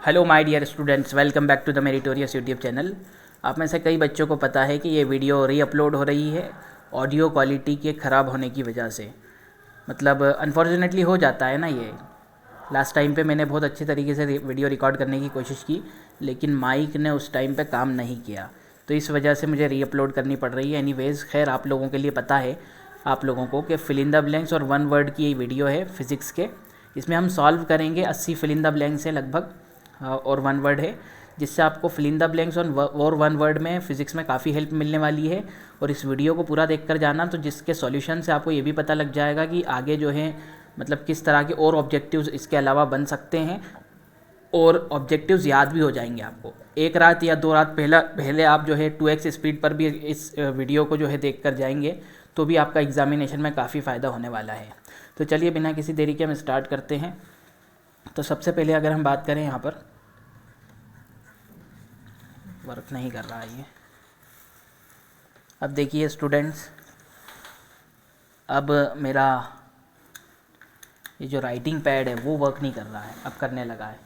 Hello my dear students, welcome back to the meritorious YouTube channel. आप में से कई बच्चों को पता है कि ये वीडियो री अपलोड हो रही है ऑडियो क्वालिटी के ख़राब होने की वजह से। मतलब अनफॉर्चुनेटली हो जाता है ना ये। लास्ट टाइम पे मैंने बहुत अच्छे तरीके से वीडियो रिकॉर्ड करने की कोशिश की, लेकिन माइक ने उस टाइम पे काम नहीं किया, तो इस वजह से मुझे री अपलोड करनी पड़ रही है। एनीवेज़ खैर, आप लोगों के लिए पता है आप लोगों को कि फिल इन द ब्लैंक्स और वन वर्ड की ये वीडियो है फिज़िक्स के। इसमें हम सॉल्व करेंगे 80 फिल इन द ब्लैंक्स है लगभग, और वन वर्ड है, जिससे आपको फिल इन द ब्लैंक्स और वन वर्ड में फ़िज़िक्स में काफ़ी हेल्प मिलने वाली है। और इस वीडियो को पूरा देख कर जाना, तो जिसके सॉल्यूशन से आपको ये भी पता लग जाएगा कि आगे जो है मतलब किस तरह के और ऑब्जेक्टिव्स इसके अलावा बन सकते हैं, और ऑब्जेक्टिव्स याद भी हो जाएंगे आपको। एक रात या दो रात पहले आप जो है 2x स्पीड पर भी इस वीडियो को जो है देख कर जाएंगे, तो भी आपका एग्जामिनेशन में काफ़ी फ़ायदा होने वाला है। तो चलिए बिना किसी देरी के हम स्टार्ट करते हैं। तो सबसे पहले अगर हम बात करें, यहाँ पर वर्क नहीं कर रहा है ये। अब देखिए स्टूडेंट्स, अब मेरा ये जो राइटिंग पैड है वो वर्क नहीं कर रहा है, अब करने लगा है।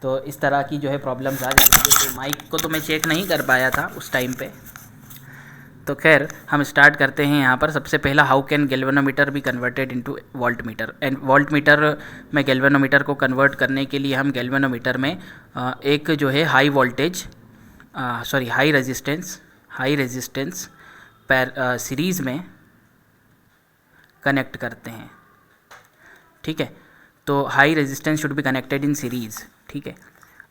तो इस तरह की जो है प्रॉब्लम्स आ रही है। तो माइक को तो मैं चेक नहीं कर पाया था उस टाइम पे। तो खैर हम स्टार्ट करते हैं। यहाँ पर सबसे पहला, how can galvanometer be converted into volt meter. And volt meter में गैल्वेनोमीटर को कन्वर्ट करने के लिए हम गैल्वेनोमीटर में एक जो है हाई रेजिस्टेंस पैर सीरीज़ में कनेक्ट करते हैं। ठीक है, तो high resistance should be connected in series. ठीक है,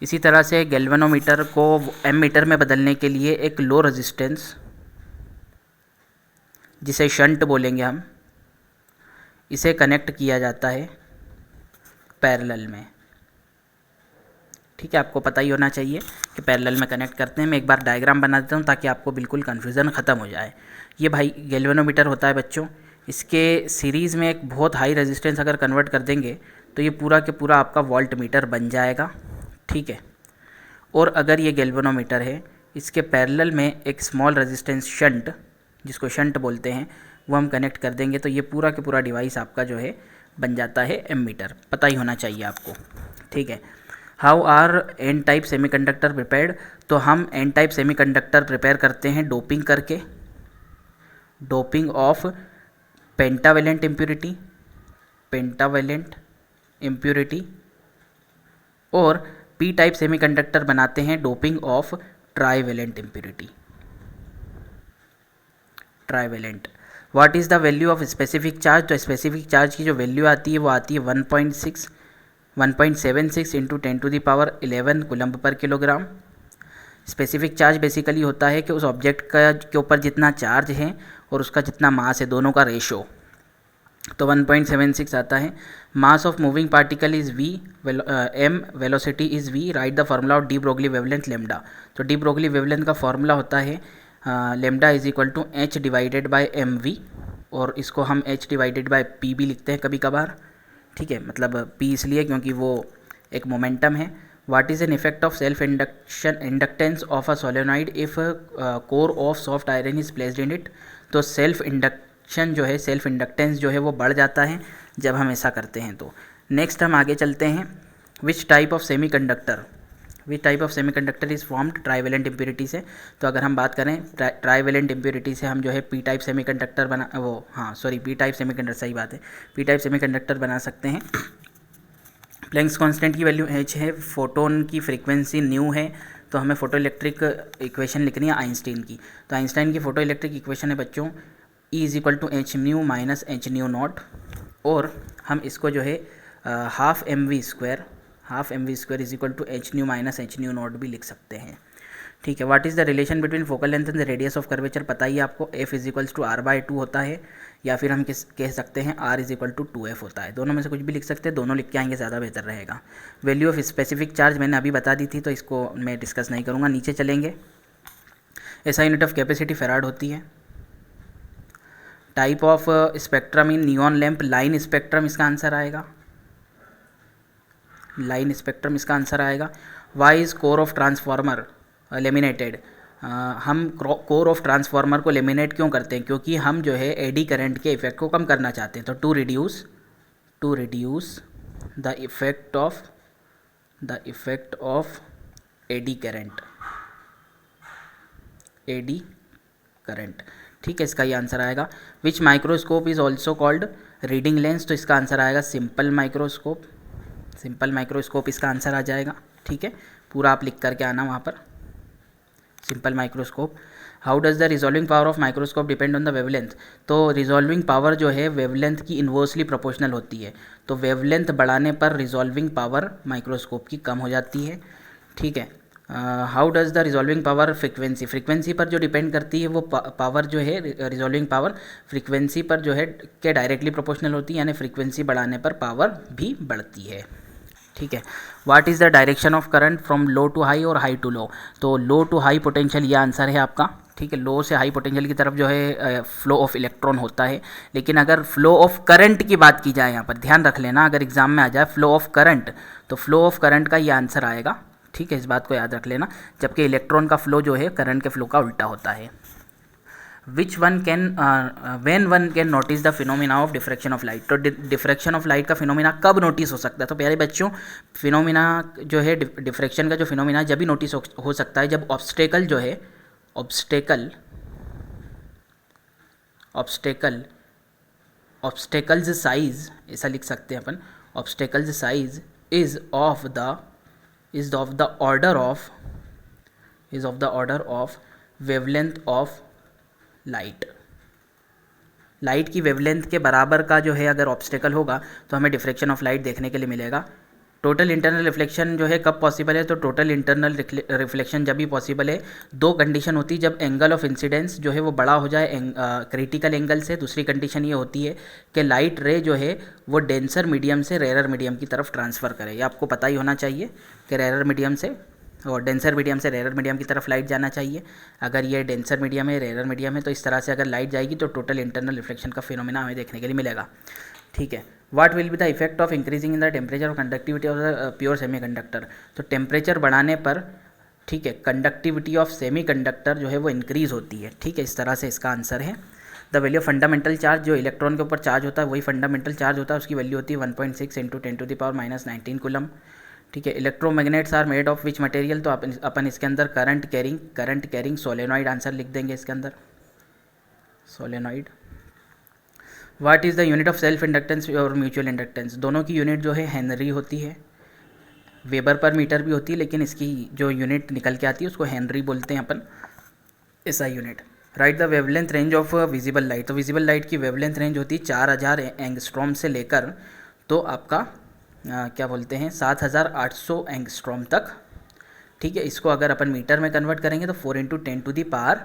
इसी तरह से गैल्वेनोमीटर को एम मीटर में बदलने के लिए एक लो रेजिस्टेंस, जिसे शंट बोलेंगे हम, इसे कनेक्ट किया जाता है पैरेलल में। ठीक है, आपको पता ही होना चाहिए कि पैरेलल में कनेक्ट करते हैं। मैं एक बार डायग्राम बना देता हूँ ताकि आपको बिल्कुल कन्फ्यूज़न ख़त्म हो जाए। ये भाई गैल्वेनोमीटर होता है बच्चों, इसके सीरीज़ में एक बहुत हाई रेजिस्टेंस अगर कन्वर्ट कर देंगे तो ये पूरा के पूरा आपका वोल्ट मीटर बन जाएगा। ठीक है, और अगर ये गैल्वेनोमीटर है, इसके पैरेलल में एक स्मॉल रेजिस्टेंस शंट, जिसको शंट बोलते हैं, वो हम कनेक्ट कर देंगे, तो ये पूरा के पूरा डिवाइस आपका जो है बन जाता है एम मीटर। पता ही होना चाहिए आपको। ठीक है, how are N type semiconductor prepared. तो हम एन टाइप सेमीकंडक्टर प्रिपेयर करते हैं डोपिंग करके, डोपिंग ऑफ पेंटावेलेंट इम्प्योरिटी, और पी टाइप सेमीकंडक्टर बनाते हैं doping of trivalent impurity. Trivalent, what is the value of specific charge. तो स्पेसिफिक चार्ज की जो वैल्यू आती है वो आती है 1.76 इंटू 10⁻11 कूलम्ब पर किलोग्राम। स्पेसिफिक चार्ज बेसिकली होता है कि उस ऑब्जेक्ट का के ऊपर जितना चार्ज है और उसका जितना मास है, दोनों का रेशो। तो 1.76 आता है। Mass of moving particle is v, m, velocity is v। Write the formula of de Broglie wavelength lambda. तो डी ब्रोगली वेवलेंथ का फार्मूला होता है lambda is equal to h divided by M V, और इसको हम h divided bye p भी लिखते हैं कभी कभार। ठीक है, मतलब p इसलिए क्योंकि वो एक मोमेंटम है। What is an effect of self inductance of a solenoid if core of soft iron is placed in it. तो सेल्फ इंडक्टेंस जो है वो बढ़ जाता है जब हम ऐसा करते हैं। तो नेक्स्ट हम आगे चलते हैं। Which type of semiconductor is formed trivalent impurity से। तो अगर हम बात करें ट्राईवेलेंट इम्प्योरिटी से, हम जो है पी टाइप सेमीकंडक्टर बना सकते हैं। प्लैंक्स कांस्टेंट की वैल्यू h है, फोटोन की फ्रीक्वेंसी न्यू है, तो हमें फोटो इलेक्ट्रिक इक्वेशन लिखनी है आइंस्टाइन की। तो आइंस्टाइन की फोटो इलेक्ट्रिक इक्वेशन है बच्चों E is equal to H nu minus H nu naught, और हम इसको जो है half M V square is equal to H nu minus H nu naught भी लिख सकते हैं। ठीक है, what is the relation between focal length and the radius of curvature. पता ही आपको f is equals to r/2 होता है, या फिर हम कह सकते हैं r is equal to 2f होता है। दोनों में से कुछ भी लिख सकते हैं, दोनों लिख के आएंगे ज़्यादा बेहतर रहेगा। वैल्यू ऑफ स्पेसिफिक चार्ज मैंने अभी बता दी थी, तो इसको मैं डिस्कस नहीं करूँगा। नीचे चलेंगे। ऐसा यूनिट ऑफ कैपेसिटी फेराड होती है। Type of spectrum in neon lamp, line spectrum इसका आंसर आएगा। Why is core of transformer laminated. हम कोर ऑफ ट्रांसफार्मर को लेमिनेट क्यों करते हैं? क्योंकि हम जो है एडी करंट के इफेक्ट को कम करना चाहते हैं। तो to reduce the effect of the effect of eddy current, eddy current. ठीक है, इसका ये आंसर आएगा। Which microscope is also called reading lens, तो इसका आंसर आएगा सिंपल माइक्रोस्कोप, सिंपल माइक्रोस्कोप इसका आंसर आ जाएगा। ठीक है, पूरा आप लिख करके आना वहाँ पर, simple microscope. How does the resolving power of microscope depend on the wavelength, तो रिजॉल्विंग पावर जो है वेवलेंथ की इन्वर्सली प्रोपोर्शनल होती है, तो वेवलेंथ बढ़ाने पर रिजॉल्विंग पावर माइक्रोस्कोप की कम हो जाती है। ठीक है, how does the resolving power frequency, frequency पर जो डिपेंड करती है वो पावर जो है रिजॉल्विंग पावर फ्रीक्वेंसी पर जो है के डायरेक्टली प्रोपोर्शनल होती है, यानी फ्रीक्वेंसी बढ़ाने पर पावर भी बढ़ती है। ठीक है, what is the direction of current from low to high और हाई टू लो, तो लो टू हाई पोटेंशियल ये आंसर है आपका। ठीक है, लो से हाई पोटेंशियल की तरफ जो है फ्लो ऑफ इलेक्ट्रॉन होता है, लेकिन अगर फ्लो ऑफ करंट की बात की जाए, यहाँ पर ध्यान रख लेना, अगर एग्जाम में आ जाए फ्लो ऑफ करंट, तो फ्लो ऑफ करंट का ये आंसर आएगा। ठीक है, इस बात को याद रख लेना, जबकि इलेक्ट्रॉन का फ्लो जो है करंट के फ्लो का उल्टा होता है। Which one can when one can notice the phenomena of diffraction of light, तो डिफ्रैक्शन ऑफ लाइट का फिनोमिना कब नोटिस हो सकता है, तो प्यारे बच्चों फिनोमिना जो है डिफ्रैक्शन का जो फिनोमिना जब भी नोटिस हो सकता है जब ऑब्स्टेकल जो है ऑब्स्टेकल्स साइज, ऐसा लिख सकते हैं अपन, obstacles size is of the order of wavelength of light की वेवलेंथ के बराबर का जो है अगर ऑब्स्टेकल होगा तो हमें डिफ्रैक्शन ऑफ लाइट देखने के लिए मिलेगा। टोटल इंटरनल रिफ्लेक्शन जो है कब पॉसिबल है, तो टोटल इंटरनल रिफ्लेक्शन जब भी पॉसिबल है, दो कंडीशन होती है, जब एंगल ऑफ इंसिडेंस जो है वो बड़ा हो जाए क्रिटिकल एंगल से, दूसरी कंडीशन ये होती है कि लाइट रे जो है वो डेंसर मीडियम से रेयर मीडियम की तरफ ट्रांसफ़र करे। ये आपको पता ही होना चाहिए कि रेयर मीडियम से और डेंसर मीडियम से रेयर मीडियम की तरफ लाइट जाना चाहिए। अगर ये डेंसर मीडियम है, रेयर मीडियम है, तो इस तरह से अगर लाइट जाएगी तो टोटल इंटरनल रिफ्लेक्शन का फिनोमिना हमें देखने के लिए मिलेगा। ठीक है, what will be the effect of increasing in the temperature और conductivity of the pure semiconductor, तो टेम्परेचर बढ़ाने पर ठीक है कंडक्टिविटी ऑफ सेमीकंडक्टर जो है वो इंक्रीज़ होती है। ठीक है, इस तरह से इसका आंसर है। The value of fundamental charge, जो इलेक्ट्रॉन के ऊपर चार्ज होता है वही फंडामेंटल चार्ज होता है, उसकी वैल्यू होती है 1.6 × 10⁻⁻19 कूलम। ठीक है, electromagnets are made of which material, तो अपन इसके अंदर करंट कैरिंग सोलेनॉइड आंसर लिख देंगे इसके अंदर, solenoid. What is the unit of self inductance और म्यूचुअल इंडक्टेंस, दोनों की यूनिट जो है हेनरी होती है, वेबर पर मीटर भी होती है, लेकिन इसकी जो यूनिट निकल के आती है उसको हेनरी बोलते हैं अपन, ऐसा unit. Right the wavelength range of visible light, तो विजिबल लाइट की वेवलेंथ रेंज होती है 4000 एंगस्ट्रॉम से लेकर तो आपका क्या बोलते हैं 7800 एंगस्ट्रॉम तक। ठीक है, इसको अगर अपन मीटर में कन्वर्ट करेंगे तो 4 × 10⁻⁻⁷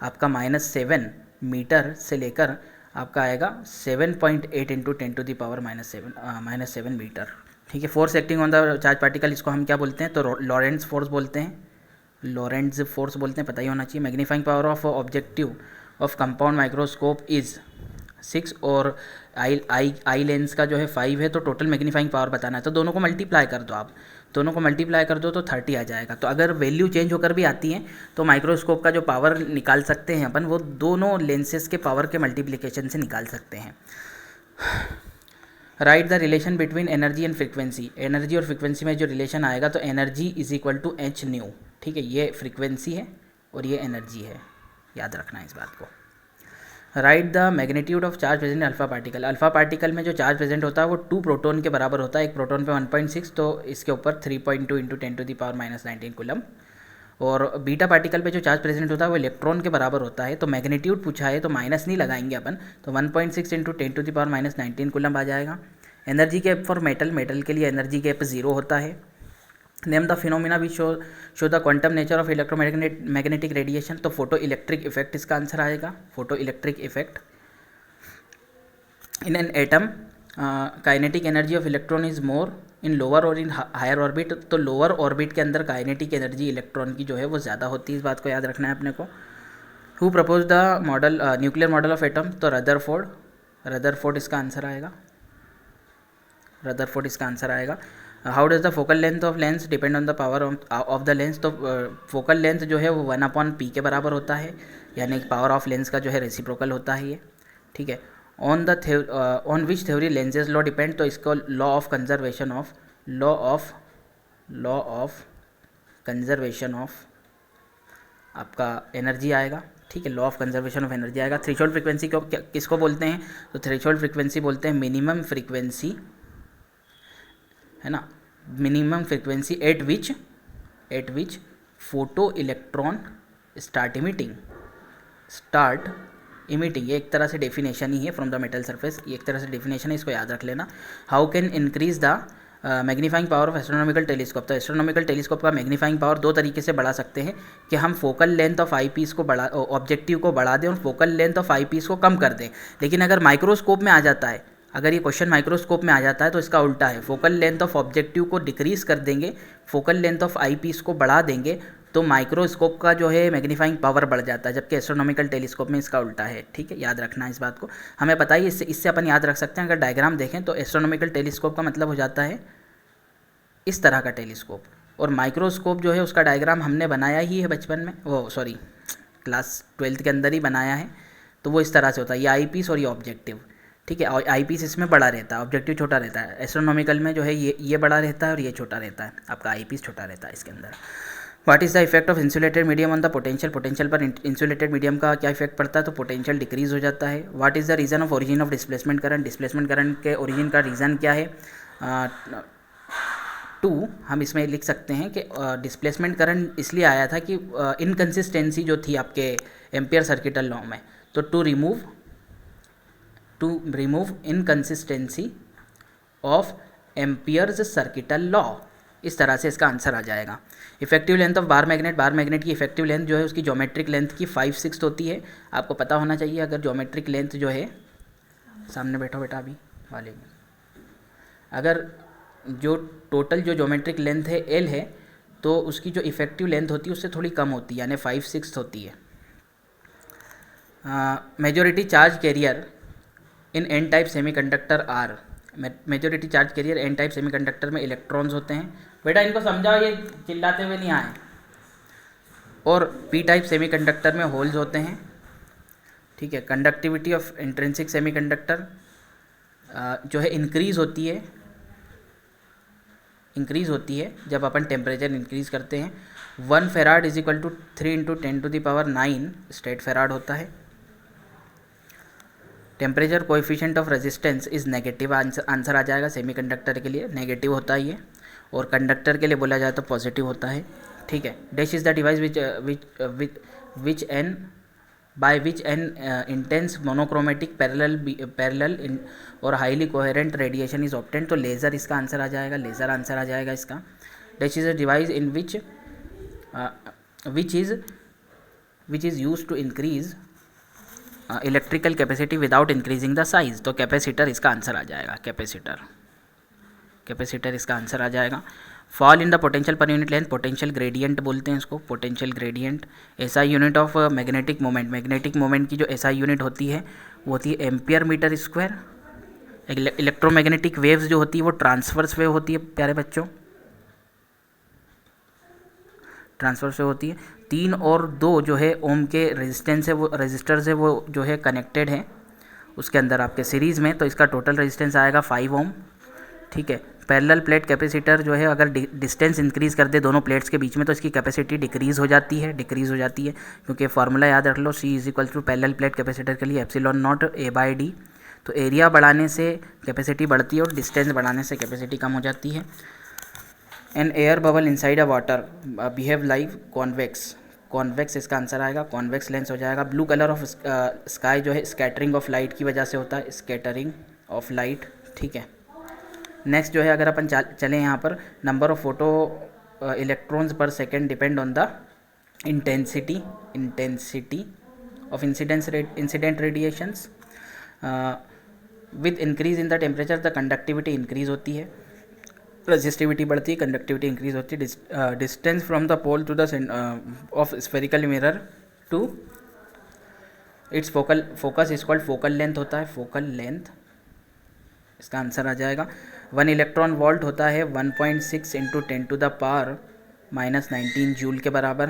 आपका -7 मीटर से लेकर आपका आएगा 7.8 × 10⁻⁻7 मीटर। ठीक है, force acting on the charge particle, इसको हम क्या बोलते हैं, तो लॉरेंट्ज फोर्स बोलते हैं, लॉरेंट्ज फोर्स बोलते हैं, पता ही होना चाहिए। Magnifying power of objective of compound microscope is 6 और आई लेंस का जो है 5 है, तो टोटल मैग्नीफाइंग पावर बताना है, तो दोनों को मल्टीप्लाई कर दो आप, दोनों को मल्टीप्लाई कर दो तो 30 आ जाएगा। तो अगर वैल्यू चेंज होकर भी आती है तो माइक्रोस्कोप का जो पावर निकाल सकते हैं अपन, वो दोनों लेंसेज के पावर के मल्टीप्लिकेशन से निकाल सकते हैं। Write the relation between energy and frequency, energy और फ्रीक्वेंसी में जो रिलेशन आएगा तो energy is equal to H nu. ठीक है, ये फ्रीक्वेंसी है और ये एनर्जी है, याद रखना है इस बात को। Right the magnitude of charge present alpha particle, alpha particle में जो चार्ज प्रेजेंट होता है वो 2 प्रोटॉन के बराबर होता है, एक प्रोटॉन पे 1.6, तो इसके ऊपर 3.2 × 10⁻⁻19 कूलम। और बीटा पार्टिकल पे जो चार्ज प्रेजेंट होता है वो इलेक्ट्रॉन के बराबर होता है, तो मैग्नीट्यूड पूछा है तो माइनस नहीं लगाएंगे अपन, तो 1.6 × 10⁻⁻19 कूलम आ जाएगा। एनर्जी गैप फॉर मेटल के लिए एनर्जी गैप 0 होता है। Name the phenomena which show the quantum nature of electromagnetic radiation, तो फोटो इलेक्ट्रिक इफेक्ट इसका आंसर आएगा, photo electric effect. In an atom kinetic energy of electron is more in lower और in higher orbit, तो lower orbit के अंदर kinetic energy electron की जो है वो ज़्यादा होती है, इस बात को याद रखना है अपने को। Who propose the model nuclear model of atom, तो रदरफोर्ड इसका आंसर आएगा, रदरफोर्ड इसका आंसर आएगा। How does the focal length of lens depend on the power of the lens, तो फोकल लेंथ जो है वो 1/p के बराबर होता है, यानी पावर ऑफ लेंस का जो है रेसिप्रोकल होता है ये। ठीक है, on which theory lenses law depend, तो इसको law of conservation of law of conservation of आपका एनर्जी आएगा, ठीक है, law of conservation of energy आएगा। थ्रेशोल्ड फ्रीक्वेंसी को किसको बोलते हैं, तो थ्रेशोल्ड फ्रीक्वेंसी बोलते हैं मिनिमम फ्रीक्वेंसी, है ना, मिनिमम फ्रीक्वेंसी एट विच फोटो इलेक्ट्रॉन स्टार्ट इमिटिंग। ये एक तरह से डेफिनेशन ही है फ्रॉम द मेटल सरफेस, ये एक तरह से डेफिनेशन है, इसको याद रख लेना। How can increase the magnifying power of astronomical telescope. तो एस्ट्रोनॉमिकल टेलीस्कोप का मैग्नीफाइंग पावर दो तरीके से बढ़ा सकते हैं कि हम focal length of eyepiece को ऑब्जेक्टिव को बढ़ा दें और focal length of eyepiece को कम कर दें। लेकिन अगर माइक्रोस्कोप में आ जाता है, अगर ये क्वेश्चन माइक्रोस्कोप में आ जाता है तो इसका उल्टा है, फोकल लेंथ ऑफ ऑब्जेक्टिव को डिक्रीज कर देंगे, focal length of eyepiece को बढ़ा देंगे, तो माइक्रोस्कोप का जो है मैग्नीफाइंग पावर बढ़ जाता है, जबकि एस्ट्रोनॉमिकल टेलीस्कोप में इसका उल्टा है, ठीक है, याद रखना इस बात को। हमें पता ही इससे अपन याद रख सकते हैं। अगर डायग्राम देखें तो एस्ट्रोनॉमिकल टेलीस्कोप का मतलब हो जाता है इस तरह का टेलीस्कोप, और माइक्रोस्कोप जो है उसका डायग्राम हमने बनाया ही है बचपन में, क्लास 12th के अंदर ही बनाया है। तो वो इस तरह से होता है, ये आई पीस और ये ऑब्जेक्टिव, ठीक है, और आई पीस इसमें बड़ा रहता है, ऑब्जेक्टिव छोटा रहता है। एस्ट्रोनॉमिकल में जो है ये बड़ा रहता है और ये छोटा रहता है, आपका आई पीस छोटा रहता है इसके अंदर। What is the effect of insulated medium on the potential. Potential पर इंसुलेटेड मीडियम का क्या इफेक्ट पड़ता है, तो पोटेंशियल डिक्रीज हो जाता है। What is the reason of origin of displacement current. Displacement current के ओरिजिन का रीज़न क्या है। 2 हम इसमें लिख सकते हैं कि डिस्प्लेसमेंट करंट इसलिए आया था कि इनकन्सिस्टेंसी जो थी आपके एम्पियर सर्किटल लॉ में, तो to remove inconsistency of Ampere's circuital law, इस तरह से इसका आंसर आ जाएगा। Effective length of bar magnet की इफेक्टिव लेंथ जो है उसकी ज्योमेट्रिक लेंथ की 5/6 होती है। आपको पता होना चाहिए, अगर ज्योमेट्रिक लेंथ जो है, सामने बैठो बेटा अभी वाले, अगर जो टोटल जो ज्योमेट्रिक लेंथ है L है, तो उसकी जो इफेक्टिव लेंथ होती है उससे थोड़ी कम होती है, यानी 5/6 होती है। Majority charge carrier in n type semiconductor are. Majority charge carrier n type semiconductor में इलेक्ट्रॉन्स होते हैं। बेटा इनको समझाओ, ये चिल्लाते हुए नहीं आए। और पी टाइप सेमीकंडक्टर में होल्स होते हैं, ठीक है। कंडक्टिविटी ऑफ इंट्रिंसिक सेमीकंडक्टर जो है इंक्रीज़ होती है जब अपन टेम्परेचर इंक्रीज़ करते हैं। 1 farad is equal to 3 × 10⁹ statfarad होता है। Temperature coefficient of resistance is negative, answer आ जाएगा नेगेटिव के लिए, नेगेटिव होता है ये, और कंडक्टर के लिए बोला जाए तो पॉजिटिव होता है, ठीक है। Dash is the device by which an intense monochromatic parallel और highly coherent radiation is obtained, तो लेज़र इसका आंसर आ जाएगा, लेज़र आंसर आ जाएगा इसका। Dash is a device in which is use to increase electrical capacity without increasing the size, तो capacitor इसका आंसर आ जाएगा, कैपेसिटर इसका आंसर आ जाएगा। Fall in the potential per unit length, potential gradient बोलते हैं इसको, potential gradient. SI unit of magnetic moment की जो एसआई यूनिट होती है वो होती है ampere metre square. Electromagnetic waves जो होती है वो ट्रांसवर्स वेव होती है प्यारे बच्चों, ट्रांसवर्स वेव होती है। 3 और 2 जो है ओम के रेजिस्टर्स है वो जो है कनेक्टेड है उसके अंदर आपके सीरीज़ में, तो इसका टोटल रेजिस्टेंस आएगा 5 ओम, ठीक है। पैरेलल प्लेट कैपेसिटर जो है अगर डिस्टेंस इंक्रीज़ कर दे दोनों प्लेट्स के बीच में तो इसकी कैपेसिटी डिक्रीज़ हो जाती है, क्योंकि फार्मूला याद रख लो, C = पैरेलल प्लेट कैपेसिटर के लिए ε0 A/d। तो एरिया बढ़ाने से कैपेसिटी बढ़ती है और डिस्टेंस बढ़ाने से कैपेसिटी कम हो जाती है। An air bubble inside a water behave like convex इसका आंसर आएगा, कॉन्वेक्स लेंस हो जाएगा। ब्लू कलर ऑफ स्काई जो है स्कैटरिंग ऑफ लाइट की वजह से होता है, स्कैटरिंग ऑफ लाइट, ठीक है। नेक्स्ट जो है अगर अपन चलें यहाँ पर, number of photo electrons per second depend on the intensity of incident radiations. With increase in the temperature the conductivity increase होती है, रेजिस्टिविटी बढ़ती है, कंडक्टिविटी इंक्रीज होती है। Distance from the pole to the of spherical mirror to its focus is called focal length होता है, focal length इसका answer आ जाएगा। 1 इलेक्ट्रॉन वोल्ट होता है 1.6 × 10⁻⁻19 जूल के बराबर।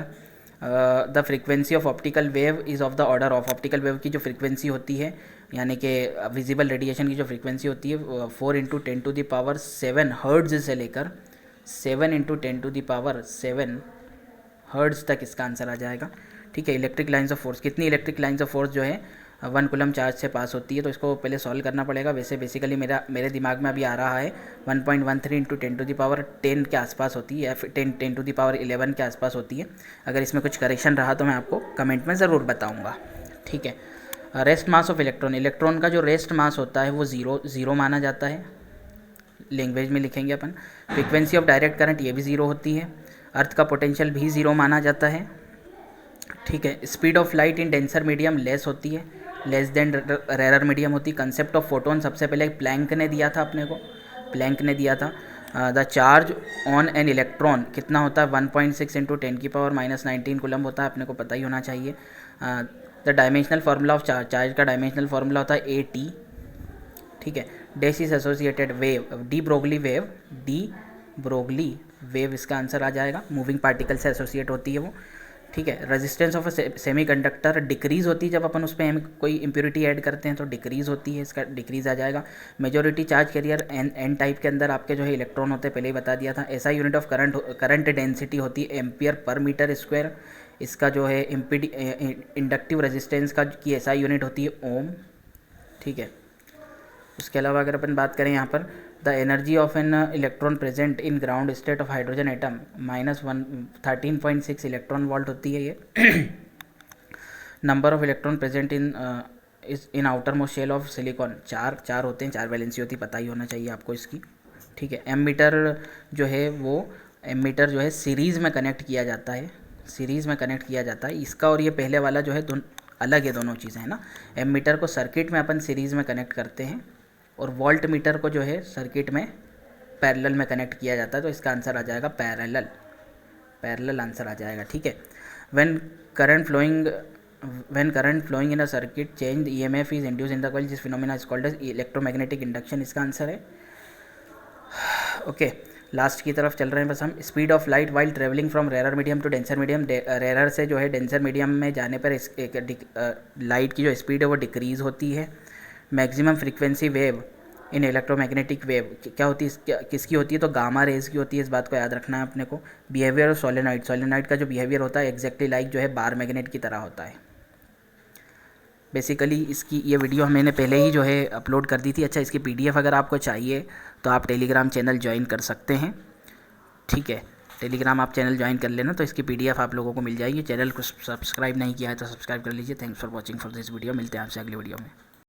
The frequency of optical wave is of the order of, optical wave की जो फ्रीक्वेंसी होती है यानी कि विजिबल रेडिएशन की जो फ्रीक्वेंसी होती है 4 × 10⁻7 हर्ट्ज़ से लेकर 7 × 10⁻⁷ हर्ट्ज़ तक इसका आंसर आ जाएगा। ठीक है, इलेक्ट्रिक लाइन्स ऑफ फोर्स, कितनी इलेक्ट्रिक लाइन्स ऑफ फोर्स जो है 1 कूलम चार्ज से पास होती है, तो इसको पहले सॉल्व करना पड़ेगा। वैसे बेसिकली मेरे दिमाग में अभी आ रहा है 1.13 × 10⁻10 के आसपास होती है, या फिर 10⁻11 के आसपास होती है। अगर इसमें कुछ करेक्शन रहा तो मैं आपको कमेंट में ज़रूर बताऊँगा। ठीक है, rest mass of electron, electron का जो रेस्ट मास होता है वो ज़ीरो माना जाता है, लैंग्वेज में लिखेंगे अपन। फ्रीक्वेंसी ऑफ डायरेक्ट करंट ये भी ज़ीरो होती है। अर्थ का पोटेंशियल भी ज़ीरो माना जाता है। ठीक है, speed of light in denser medium less होती है, लेस देन रेरर मीडियम होती है। कंसेप्ट ऑफ फोटोन सबसे पहले प्लैंक ने दिया था अपने को, प्लैंक ने दिया था। The charge on an electron कितना होता है 1.6 × 10⁻⁻19 कूलम होता है, अपने को पता ही होना चाहिए। The dimensional formula of charge, charge का डायमेंशनल फार्मूला होता है AT। ठीक है, dash is associated wave, de Broglie wave इसका आंसर आ जाएगा, मूविंग पार्टिकल से एसोसिएट होती है वो। ठीक है, रेजिस्टेंस ऑफ सेमीकंडक्टर डिक्रीज़ होती है जब अपन उस पर कोई इम्प्योरिटी ऐड करते हैं तो डिक्रीज़ होती है, इसका डिक्रीज़ आ जाएगा। Majority charge carrier n type के अंदर आपके जो है इलेक्ट्रॉन होते हैं, पहले ही बता दिया था। ऐसा यूनिट ऑफ करंट डेंसिटी होती है एम्पियर/मीटर²। इसका जो है इंडक्टिव रेजिस्टेंस की ऐसा यूनिट होती है ओम। ठीक है, उसके अलावा अगर अपन बात करें यहाँ पर, the energy of an electron present in ground state of hydrogen atom -13.6 electron volt होती है ये। Number of electron present in outermost shell of silicon, चार होते हैं, 4 वैलेंसी होती है, पता ही होना चाहिए आपको इसकी। ठीक है, एमीटर जो है सीरीज़ में कनेक्ट किया जाता है, इसका और ये पहले वाला जो है अलग है, दोनों चीज़ें है ना। एमीटर को सर्किट में अपन सीरीज़ में कनेक्ट करते हैं, और वोल्ट मीटर को जो है सर्किट में पैरेलल में कनेक्ट किया जाता है, तो इसका आंसर आ जाएगा पैरेलल आंसर आ जाएगा। ठीक है, when current flowing in a circuit change EMF is induce in the coil, this phenomena is called as electromagnetic induction, इसका आंसर है। ओके, लास्ट की तरफ चल रहे हैं बस हम। Speed of light while travelling from rarer medium to denser medium, rarer से जो है डेंसर मीडियम में जाने पर लाइट की जो स्पीड है वो डिक्रीज़ होती है। Maximum frequency wave in electromagnetic wave क्या होती है, किसकी होती है, तो गामा रेज की होती है, इस बात को याद रखना है अपने को। बिहेवियर ऑफ सोलेनॉइड का जो बिहेवियर होता है एग्जैक्टली लाइक जो है बार मैग्नेट की तरह होता है। बेसिकली इसकी ये वीडियो मैंने पहले ही जो है अपलोड कर दी थी। अच्छा, इसकी PDF अगर आपको चाहिए तो आप टेलीग्राम चैनल ज्वाइन कर सकते हैं। ठीक है, टेलीग्राम आप चैनल ज्वाइन कर लेना तो इसकी PDF आप लोगों को मिल जाएगी। चैनल को सब्सक्राइब नहीं किया है तो सब्सक्राइब कर लीजिए। Thanks for watching for this video, मिलते हैं आपसे अगली वीडियो में।